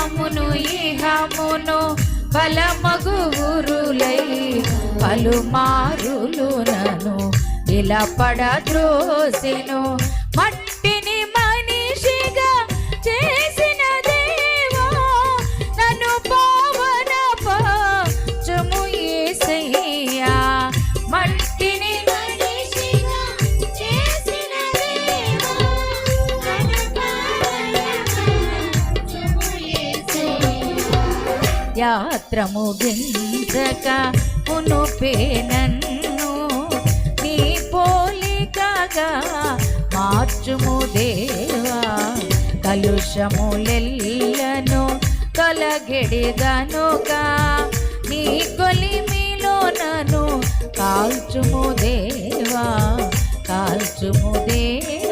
పరమును ఇహమును బలమగురులై పలుమారులు నను ఇలా పడద్రోసెను. మట్టిని మనిషిగా చేసిన దేవా నన్ను పావన పరచుము యేసయ్యా. మట్టిని మనిషిగా చేసిన దేవా నన్ను పావన పరచుము యేసయ్యా. యాత్ర ముగించక మునుపే నన్ను నీ పోలికగా మార్చుము దేవా. కలుషములెల్లను తొలగెడి గనుక నీ కొలిమిలో నన్ను కాల్చుము దేవా, కాల్చుము దేవా.